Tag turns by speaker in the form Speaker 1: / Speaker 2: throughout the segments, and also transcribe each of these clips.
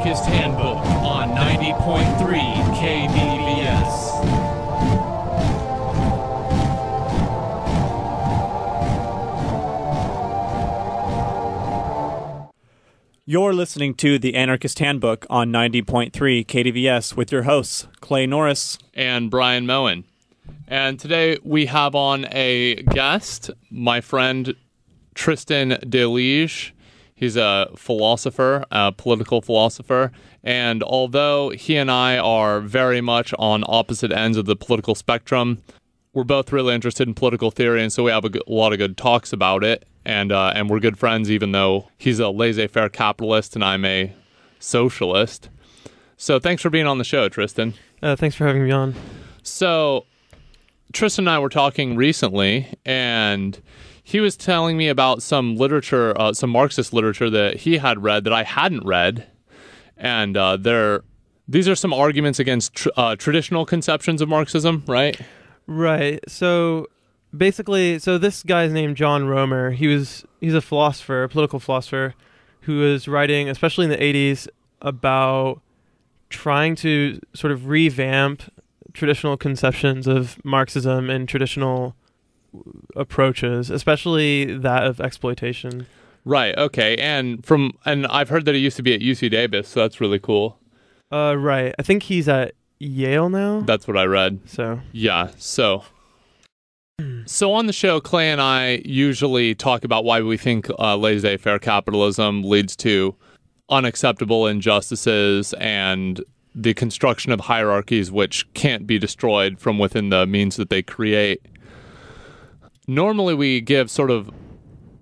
Speaker 1: Anarchist Handbook on 90.3 KBVS.
Speaker 2: You're listening to the Anarchist Handbook on 90.3 KDVS with your hosts, Clay Norris
Speaker 3: and Brian Moen. And today we have on a guest, my friend Tristan DeLige. He's a philosopher, a political philosopher. And although he and I are very much on opposite ends of the political spectrum, we're both really interested in political theory, and so we have a lot of good talks about it. And we're good friends, even though he's a laissez-faire capitalist and I'm a socialist. So thanks for being on the show, Tristan.
Speaker 4: Thanks for having me on.
Speaker 3: So Tristan and I were talking recently, and he was telling me about some literature, some Marxist literature that he had read that I hadn't read. And these are some arguments against traditional conceptions of Marxism, right?
Speaker 4: Right. So basically, this guy's named John Romer. He's a philosopher, a political philosopher, who was writing, especially in the 80s, about trying to sort of revamp traditional conceptions of Marxism and traditional approaches, especially that of exploitation.
Speaker 3: Right. Okay. And I've heard that he used to be at UC Davis, so that's really cool.
Speaker 4: Right. I think he's at Yale now.
Speaker 3: That's what I read.
Speaker 4: So
Speaker 3: yeah. So on the show, Clay and I usually talk about why we think laissez-faire capitalism leads to unacceptable injustices and the construction of hierarchies which can't be destroyed from within the means that they create. Normally we give sort of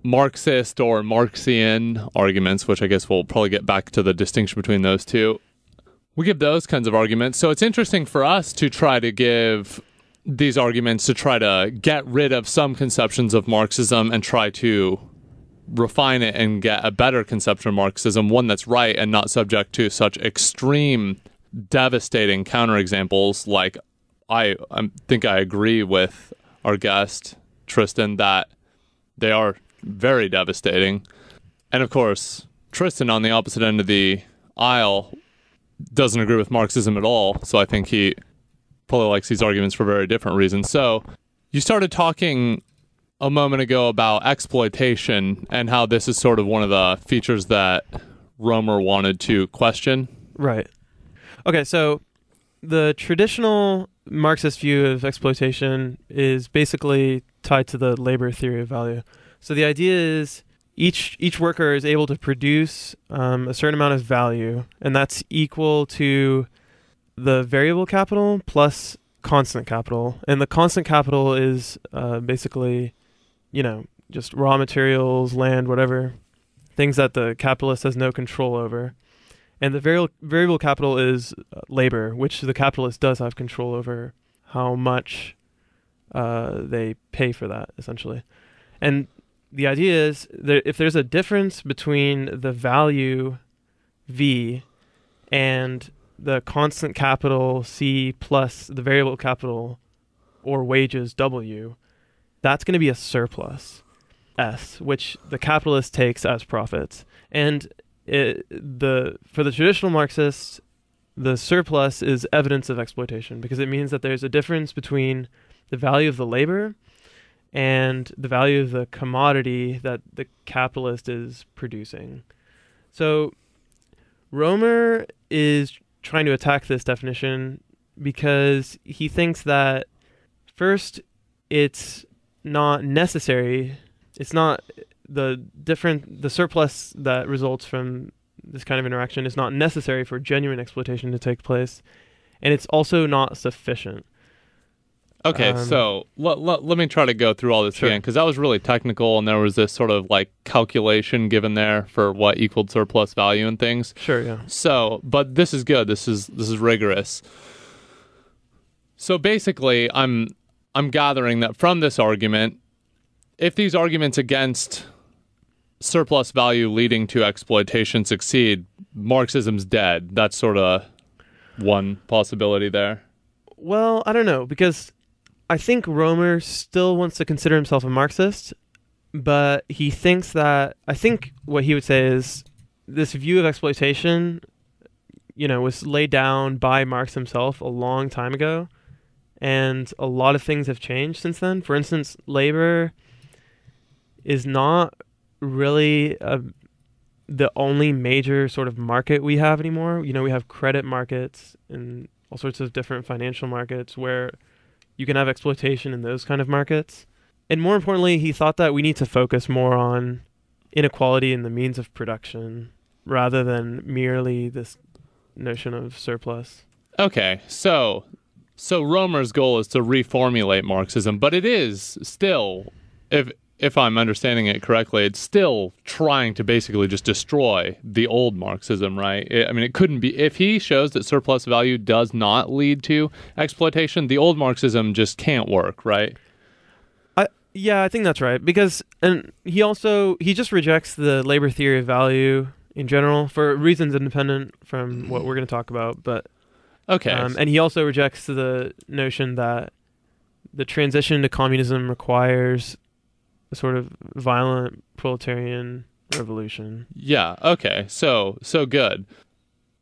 Speaker 3: Marxist or Marxian arguments, which I guess we'll probably get back to the distinction between those two. We give those kinds of arguments. So it's interesting for us to try to give these arguments to try to get rid of some conceptions of Marxism and try to refine it and get a better conception of Marxism, one that's right and not subject to such extreme, devastating counterexamples. Like I think I agree with our guest, Tristan, that they are very devastating. And of course, Tristan, on the opposite end of the aisle, doesn't agree with Marxism at all. So I think he probably likes these arguments for very different reasons. So you started talking a moment ago about exploitation and how this is sort of one of the features that Romer wanted to question.
Speaker 4: Right. Okay, so the traditional Marxist view of exploitation is basically tied to the labor theory of value. So the idea is each worker is able to produce a certain amount of value, and that's equal to the variable capital plus constant capital. And the constant capital is basically, just raw materials, land, whatever, things that the capitalist has no control over. And the variable capital is labor, which the capitalist does have control over how much they pay for that, essentially. And the idea is that if there's a difference between the value V and the constant capital C plus the variable capital or wages W, that's going to be a surplus S, which the capitalist takes as profits. And for the traditional Marxists, the surplus is evidence of exploitation because it means that there's a difference between the value of the labor and the value of the commodity that the capitalist is producing. So Romer is trying to attack this definition because he thinks that, first, it's not necessary. It's not the surplus that results from this kind of interaction is not necessary for genuine exploitation to take place, and it's also not sufficient.
Speaker 3: Okay, so let me try to go through all this again, because that was really technical, and there was this sort of like calculation given there for what equaled surplus value and things.
Speaker 4: Sure, yeah.
Speaker 3: So, but this is good. This is rigorous. So basically, I'm gathering that from this argument, if these arguments against surplus value leading to exploitation succeed, Marxism's dead. That's sort of one possibility there.
Speaker 4: Well, I don't know, because I think Romer still wants to consider himself a Marxist, but he thinks that, I think what he would say is this view of exploitation was laid down by Marx himself a long time ago, and a lot of things have changed since then. For instance, labor is not really the only major sort of market we have anymore. We have credit markets and all sorts of different financial markets where you can have exploitation in those kind of markets. And more importantly, he thought that we need to focus more on inequality in the means of production rather than merely this notion of surplus.
Speaker 3: Okay, so Romer's goal is to reformulate Marxism, but it is still, if I'm understanding it correctly, it's still trying to basically just destroy the old Marxism, right? It couldn't be, if he shows that surplus value does not lead to exploitation, the old Marxism just can't work, right?
Speaker 4: Yeah, I think that's right, because he just rejects the labor theory of value in general for reasons independent from what we're going to talk about. But
Speaker 3: okay,
Speaker 4: and he also rejects the notion that the transition to communism requires a sort of violent proletarian revolution.
Speaker 3: Yeah. Okay. So good.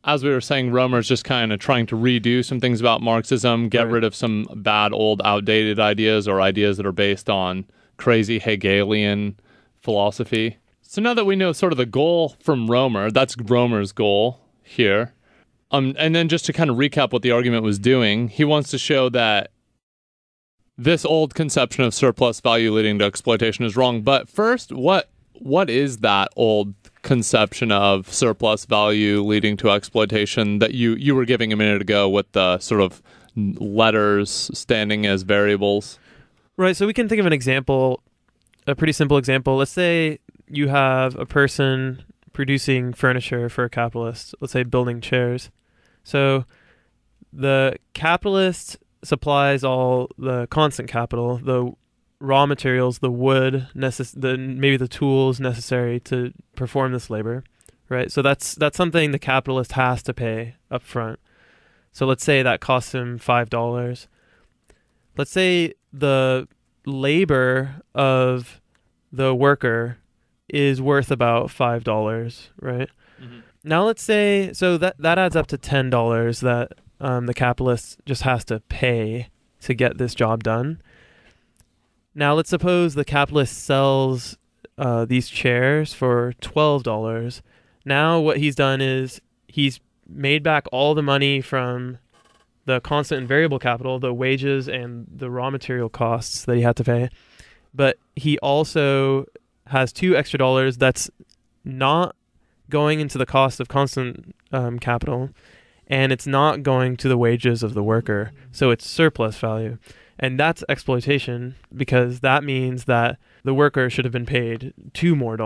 Speaker 3: As we were saying, Romer's just kind of trying to redo some things about Marxism, get rid of some bad, old, outdated ideas or ideas that are based on crazy Hegelian philosophy. So now that we know sort of the goal from Romer, that's Romer's goal here. And then just to kind of recap what the argument was doing, he wants to show that this old conception of surplus value leading to exploitation is wrong. But first, what is that old conception of surplus value leading to exploitation that you were giving a minute ago with the sort of letters standing as variables?
Speaker 4: Right, so we can think of an example, a pretty simple example. Let's say you have a person producing furniture for a capitalist, let's say building chairs. So the capitalist supplies all the constant capital, the raw materials, the wood, maybe the tools necessary to perform this labor, right? So that's something the capitalist has to pay up front. So let's say that costs him $5. Let's say the labor of the worker is worth about $5, right? Mm-hmm. Now let's say, so that adds up to $10 that the capitalist just has to pay to get this job done. Now let's suppose the capitalist sells these chairs for $12. Now what he's done is he's made back all the money from the constant and variable capital, the wages and the raw material costs that he had to pay. But he also has $2 extra that's not going into the cost of constant capital, and it's not going to the wages of the worker. So it's surplus value. And that's exploitation, because that means that the worker should have been paid $2 more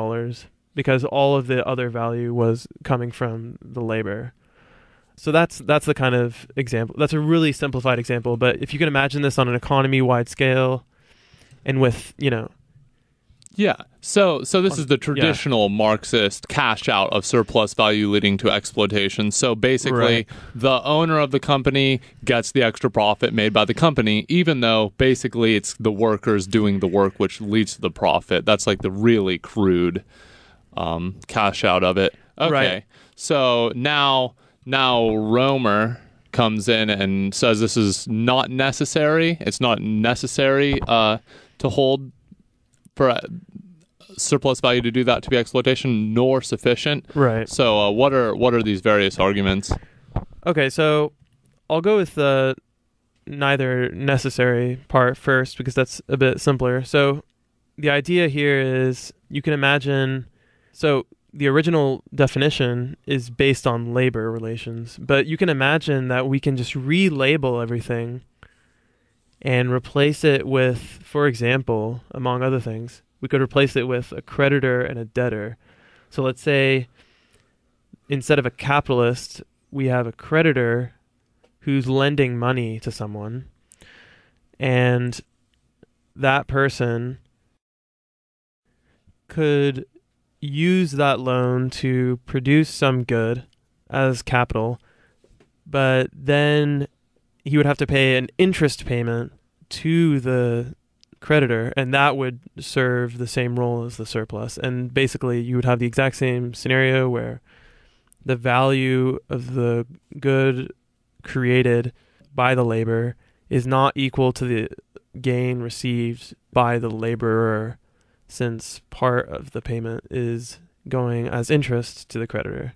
Speaker 4: because all of the other value was coming from the labor. So that's the kind of example. That's a really simplified example, but if you can imagine this on an economy-wide scale and with,
Speaker 3: Yeah. So this is the traditional Marxist cash out of surplus value leading to exploitation. So basically, the owner of the company gets the extra profit made by the company, even though basically it's the workers doing the work which leads to the profit. That's like the really crude cash out of it. Okay. Right. So now Romer comes in and says this is not necessary. It's not necessary to hold for surplus value to do that to be exploitation, nor sufficient.
Speaker 4: Right.
Speaker 3: So what are these various arguments?
Speaker 4: Okay, so I'll go with the neither necessary part first because that's a bit simpler. So the idea here is you can imagine, so the original definition is based on labor relations, but you can imagine that we can just relabel everything and replace it with, for example, among other things, we could replace it with a creditor and a debtor. So let's say instead of a capitalist, we have a creditor who's lending money to someone, and that person could use that loan to produce some good as capital, but then he would have to pay an interest payment to the creditor, and that would serve the same role as the surplus. And basically you would have the exact same scenario where the value of the good created by the labor is not equal to the gain received by the laborer, since part of the payment is going as interest to the creditor.